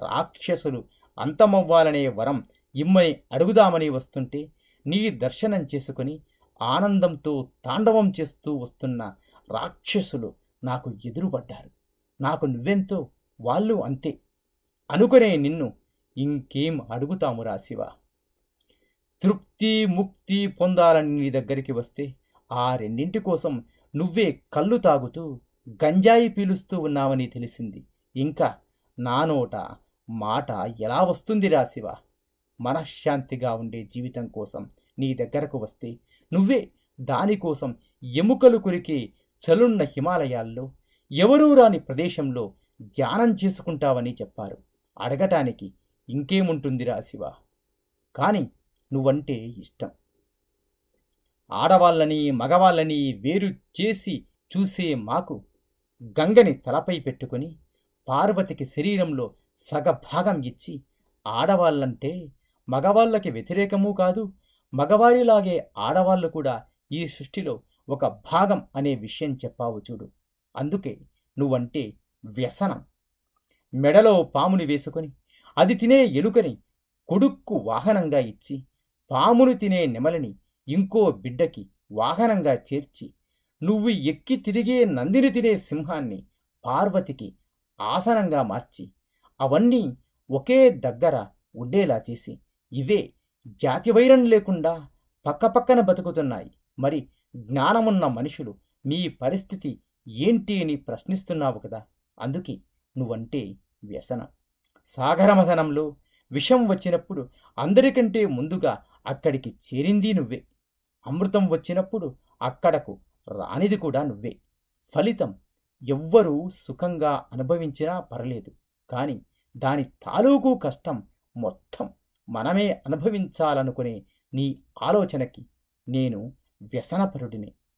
రాక్షసులు అంతమవ్వాలనే వరం ఇమ్మని అడుగుదామని వస్తుంటే నీ దర్శనం చేసుకుని ఆనందంతో తాండవం చేస్తూ వస్తున్న రాక్షసులు నాకు ఎదురుపడ్డారు. నాకు నువ్వెంతో, వాళ్ళు అంతే అనుకునే నిన్ను ఇంకేం అడుగుతామురా శివ. తృప్తి ముక్తి పొందాలని నీ దగ్గరికి వస్తే ఆ రెండింటి కోసం నువ్వే కళ్ళు తాగుతూ గంజాయి పీలుస్తూ ఉన్నావని తెలిసింది. ఇంకా నా నోట మాట ఎలా వస్తుందిరా శివ? మనశ్శాంతిగా ఉండే జీవితం కోసం నీ దగ్గరకు వస్తే నువ్వే దానికోసం ఎముకలు కొరికే చలున్న హిమాలయాల్లో ఎవరూ రాని ప్రదేశంలో ధ్యానం చేసుకుంటావని చెప్పారు. అడగటానికి ఇంకేముంటుందిరా శివ? కానీ నువ్వంటే ఇష్టం. ఆడవాళ్ళని మగవాళ్ళని వేరు చేసి చూసే మాకు గంగని తలపై పెట్టుకుని పార్వతికి శరీరంలో సగభాగం ఇచ్చి ఆడవాళ్ళంటే మగవాళ్ళకి వ్యతిరేకమూ కాదు, మగవారిలాగే ఆడవాళ్ళు కూడా ఈ సృష్టిలో ఒక భాగం అనే విషయం చెప్పావు చూడు. అందుకే నువ్వంటే వ్యసనం. మెడలో పాముని వేసుకొని అది తినే ఎలుకని కొడుక్కు వాహనంగా ఇచ్చి, పామును తినే నెమలిని ఇంకో బిడ్డకి వాహనంగా చేర్చి, నువ్వు ఎక్కి తిరిగే నందిని తినే సింహాన్ని పార్వతికి ఆసనంగా మార్చి, అవన్నీ ఒకే దగ్గర ఉండేలా చేసి, ఇవే జాతివైరం లేకుండా పక్కపక్కన బతుకుతున్నాయి. మరి జ్ఞానమున్న మనుషులు మీ పరిస్థితి ఏంటి అని ప్రశ్నిస్తున్నావు కదా. అందుకే నువ్వంటే వ్యసనం. సాగరమథనంలో విషం వచ్చినప్పుడు అందరికంటే ముందుగా అక్కడికి చేరింది నువ్వే. అమృతం వచ్చినప్పుడు అక్కడకు రానిది కూడా నువ్వే. ఫలితం ఎవ్వరూ సుఖంగా అనుభవించినా పర్లేదు, కానీ దాని తాలూకు కష్టం మొత్తం మనమే అనుభవించాలనుకునే నీ ఆలోచనకి నేను వ్యసనపరుడిని.